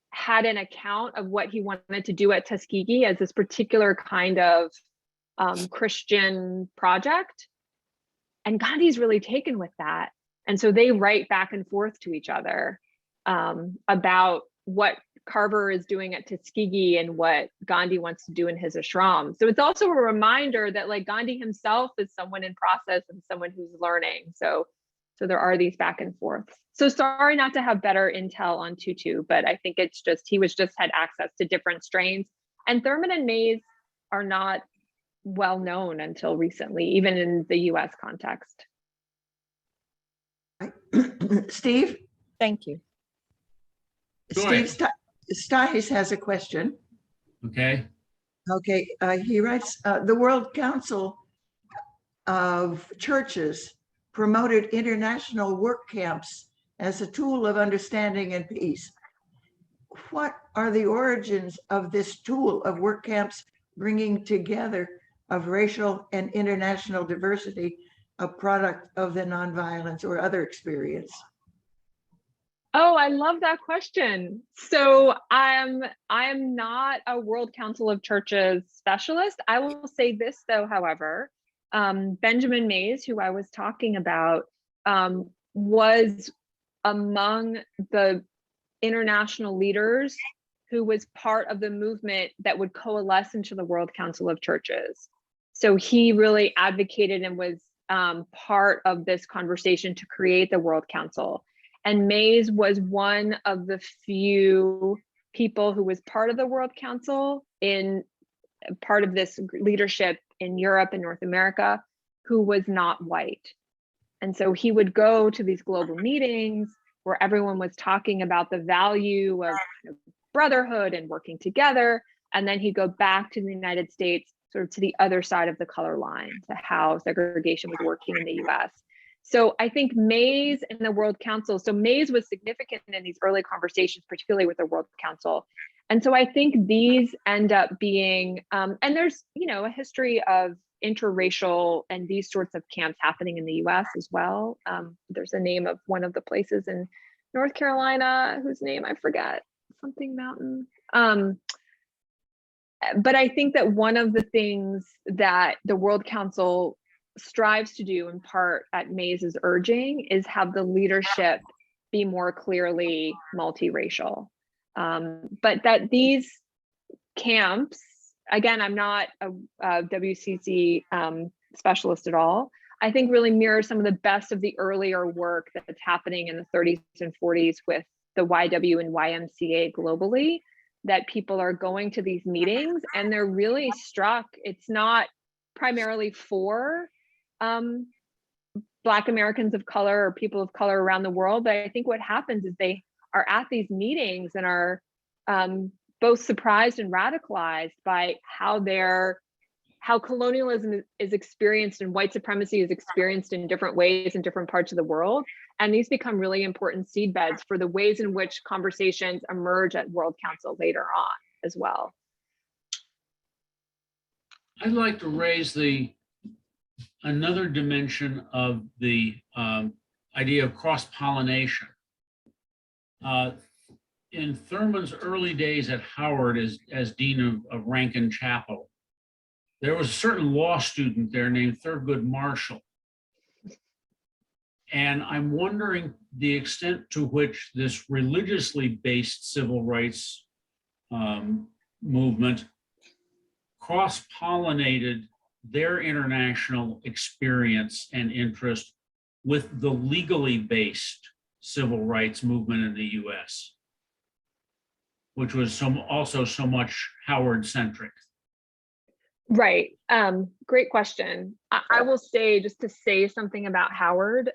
had an account of what he wanted to do at Tuskegee as this particular kind of Christian project. And Gandhi's really taken with that. And so they write back and forth to each other about what Carver is doing at Tuskegee and what Gandhi wants to do in his ashram. So it's also a reminder that like Gandhi himself is someone in process and someone who's learning. So there are these back and forths. So sorry not to have better intel on Tutu, but I think it's just, he had access to different strains. And Thurman and Mayes are not well known until recently, even in the US context. Steve? Thank you. Go Steve Stiles has a question. Okay. Okay, he writes, the World Council of Churches promoted international work camps as a tool of understanding and peace. What are the origins of this tool of work camps bringing together of racial and international diversity, a product of the nonviolence or other experience? Oh, I love that question. So I'm not a World Council of Churches specialist. I will say this though, however, Benjamin Mays, who I was talking about, was among the international leaders who was part of the movement that would coalesce into the World Council of Churches. So he really advocated and was part of this conversation to create the World Council. And Mays was one of the few people who was part of the World Council in part of this leadership in Europe and North America who was not white. And so he would go to these global meetings where everyone was talking about the value of brotherhood and working together. And then he'd go back to the United States, sort of to the other side of the color line, to how segregation was working in the US. So I think Mays and the World Council, so Mays was significant in these early conversations, particularly with the World Council. And so I think these end up being, and there's, a history of interracial and these sorts of camps happening in the US as well. There's a name of one of the places in North Carolina, whose name I forget, something mountain. But I think that one of the things that the World Council strives to do in part at Mays's urging is have the leadership be more clearly multiracial. But that these camps, again, I'm not a WCC specialist at all, I think really mirror some of the best of the earlier work that's happening in the 30s and 40s with the YW and YMCA globally, that people are going to these meetings and they're really struck. It's not primarily for Black Americans of color or people of color around the world, but I think what happens is they are at these meetings and are both surprised and radicalized by how colonialism is experienced and white supremacy is experienced in different ways in different parts of the world. And these become really important seedbeds for the ways in which conversations emerge at World Council later on as well. I'd like to raise another dimension of the idea of cross-pollination. In Thurman's early days at Howard as Dean of Rankin Chapel, there was a certain law student there named Thurgood Marshall. And I'm wondering the extent to which this religiously based civil rights movement cross-pollinated their international experience and interest with the legally based civil rights movement in the US, which was also so much Howard-centric. Right. Great question. I will say, just to say something about Howard,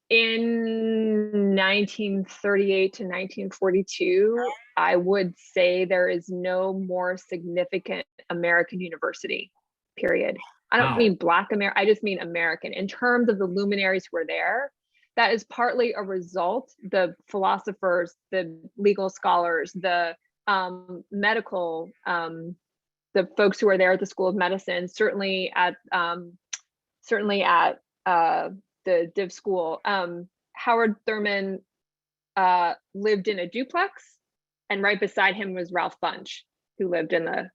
in 1938 to 1942, I would say there is no more significant American university, period. I don't mean Black American, I just mean American. In terms of the luminaries who were there, that is partly a result, the philosophers, the legal scholars, the medical, the folks who are there at the School of Medicine, certainly at the Div School. Howard Thurman lived in a duplex, and right beside him was Ralph Bunche, who lived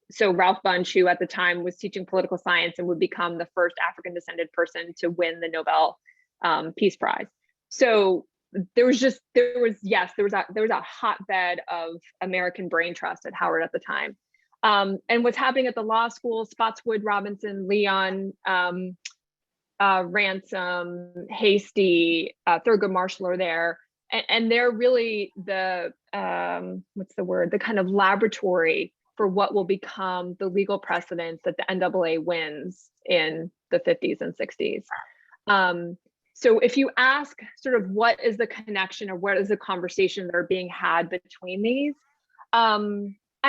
so Ralph Bunche, who at the time was teaching political science and would become the first African descended person to win the Nobel Peace Prize. So there was a hotbed of American brain trust at Howard at the time. And what's happening at the law school, Spotswood, Robinson, Leon, Ransom, Hasty, Thurgood Marshall are there. And they're really the kind of laboratory for what will become the legal precedents that the NAA wins in the 50s and 60s. So if you ask sort of what is the connection or what is the conversation that are being had between these, I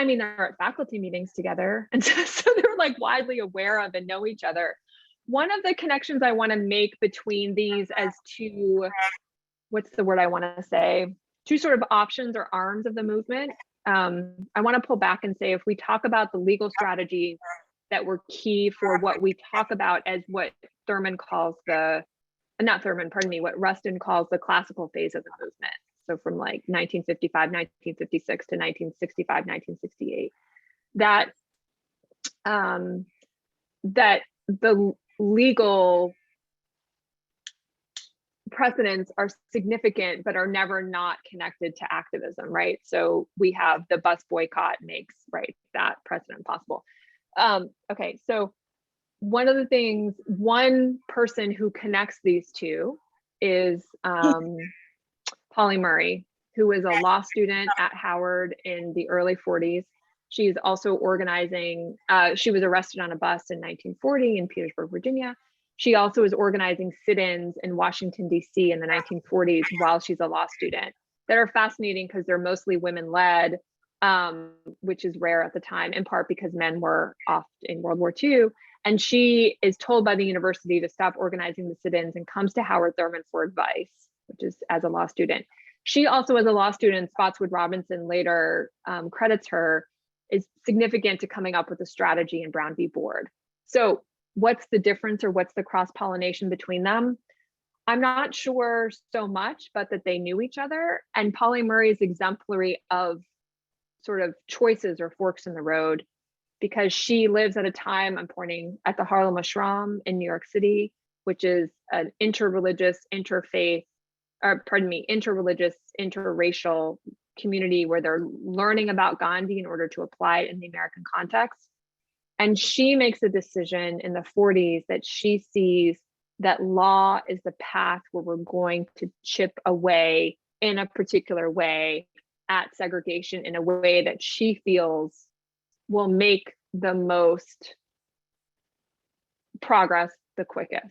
mean, they're at faculty meetings together. And so they're like widely aware of and know each other. One of the connections I want to make between these as two, what's the word I want to say? Two sort of options or arms of the movement. I want to pull back and say, if we talk about the legal strategies that were key for what we talk about as what Thurman calls the, not Thurman, pardon me, what Rustin calls the classical phase of the movement. So from like 1955, 1956 to 1965, 1968, that the legal precedents are significant, but are never not connected to activism, right? So we have the bus boycott makes, right, that precedent possible. Okay, so one person who connects these two is Polly Murray, who was a law student at Howard in the early 40s. She's also organizing, she was arrested on a bus in 1940 in Petersburg, Virginia. She also is organizing sit-ins in Washington, D.C. in the 1940s while she's a law student that are fascinating because they're mostly women-led, which is rare at the time, in part because men were off in World War II. And she is told by the university to stop organizing the sit-ins and comes to Howard Thurman for advice, which is as a law student. She also, as a law student, Spotswood Robinson later credits her, is significant to coming up with a strategy in Brown v. Board. So what's the difference or what's the cross-pollination between them? I'm not sure so much, but that they knew each other. And Polly Murray is exemplary of sort of choices or forks in the road, because she lives at a time, I'm pointing at the Harlem Ashram in New York City, which is an interreligious, interfaith, interreligious, interracial community where they're learning about Gandhi in order to apply it in the American context. And she makes a decision in the 40s that she sees that law is the path where we're going to chip away in a particular way at segregation in a way that she feels will make the most progress the quickest.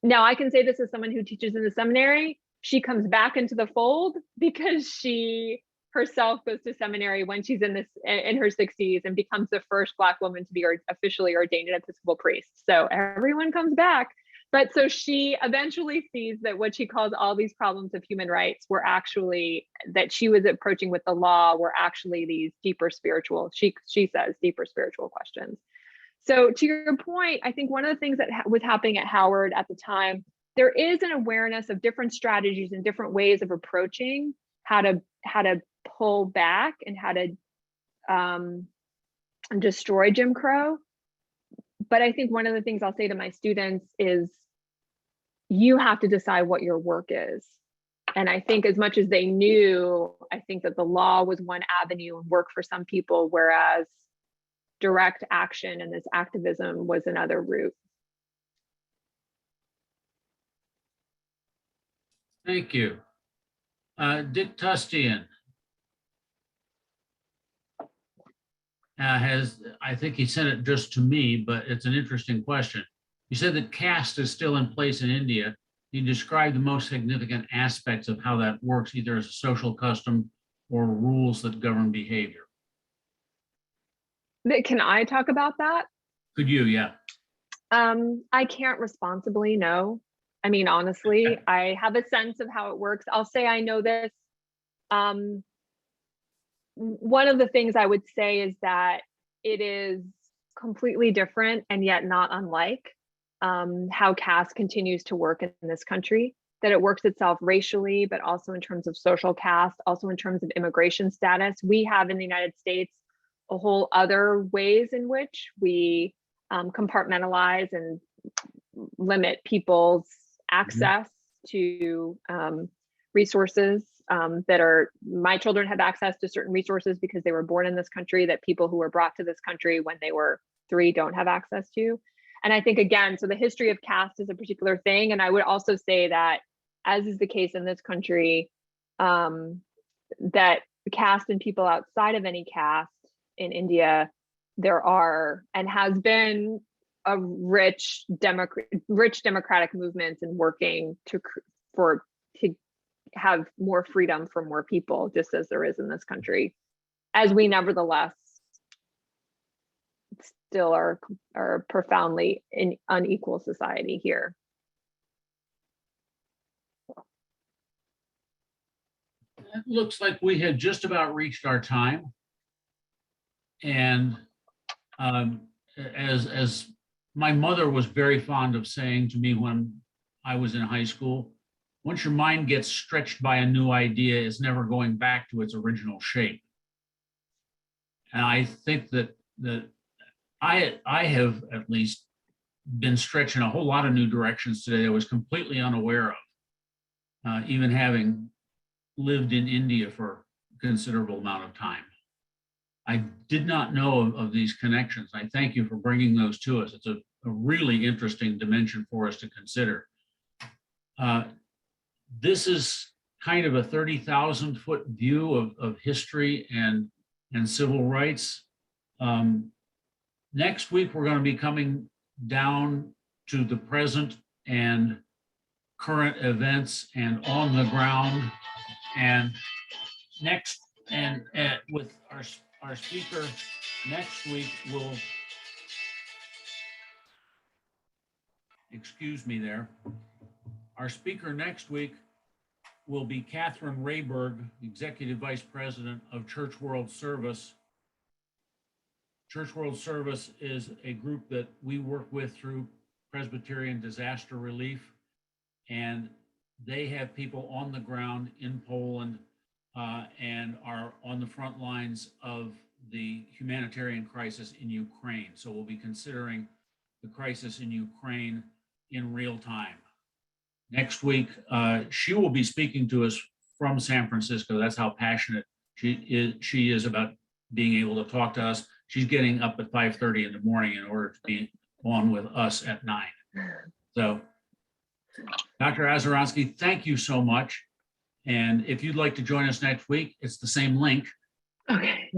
Now, I can say this as someone who teaches in the seminary. She comes back into the fold because she herself goes to seminary when she's in her 60s and becomes the first Black woman to be officially ordained an Episcopal priest. So everyone comes back. But so she eventually sees that what she calls all these problems of human rights were actually, that she was approaching with the law, were actually these deeper spiritual, she says, deeper spiritual questions. So to your point, I think one of the things that was happening at Howard at the time, there is an awareness of different strategies and different ways of approaching how to pull back and how to destroy Jim Crow. But I think one of the things I'll say to my students is you have to decide what your work is. And I think as much as they knew, I think that the law was one avenue and work for some people, whereas direct action and this activism was another route. Thank you. Dick Tustian I think he sent it just to me, but it's an interesting question. You said that caste is still in place in India. You described the most significant aspects of how that works, either as a social custom or rules that govern behavior. Can I talk about that? Could you? Yeah. I can't responsibly know. I mean, honestly, I have a sense of how it works. I'll say I know this. One of the things I would say is that it is completely different and yet not unlike how caste continues to work in this country, that it works itself racially, but also in terms of social caste, also in terms of immigration status. We have in the United States a whole other ways in which we compartmentalize and limit people's access to resources that are, my children have access to certain resources because they were born in this country that people who were brought to this country when they were 3 don't have access to. And I think, again, so the history of caste is a particular thing. And I would also say that, as is the case in this country, that caste and people outside of any caste in India, there are and has been a rich democratic movements and working to have more freedom for more people, just as there is in this country, as we nevertheless still are profoundly in unequal society here. It looks like we had just about reached our time. And as my mother was very fond of saying to me when I was in high school, once your mind gets stretched by a new idea, it's never going back to its original shape. And I think that I have at least been stretched in a whole lot of new directions today I was completely unaware of, even having lived in India for a considerable amount of time. I did not know of these connections. I thank you for bringing those to us. It's a really interesting dimension for us to consider. This is kind of a 30,000-foot view of history and civil rights. Next week, we're going to be coming down to the present and current events and on the ground. And next, and with our speaker next week will, excuse me there. Our speaker next week will be Catherine Rayberg, Executive Vice President of Church World Service. Church World Service is a group that we work with through Presbyterian Disaster Relief, and they have people on the ground in Poland and are on the front lines of the humanitarian crisis in Ukraine. So we'll be considering the crisis in Ukraine in real time. Next week, she will be speaking to us from San Francisco. That's how passionate she is about being able to talk to us. She's getting up at 5:30 in the morning in order to be on with us at 9. So, Dr. Azaransky, thank you so much. And if you'd like to join us next week, it's the same link. Okay.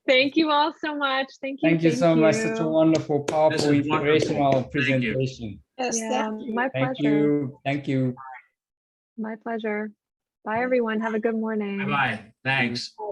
Thank you all so much. Thank you. Thank you so much. Such a wonderful, This powerful, is wonderful. inspirational Thank you. presentation. Yes, Yeah, thank you. my Thank pleasure. you. Thank you. My pleasure. Bye, everyone. Have a good morning. Bye-bye. Thanks. Bye.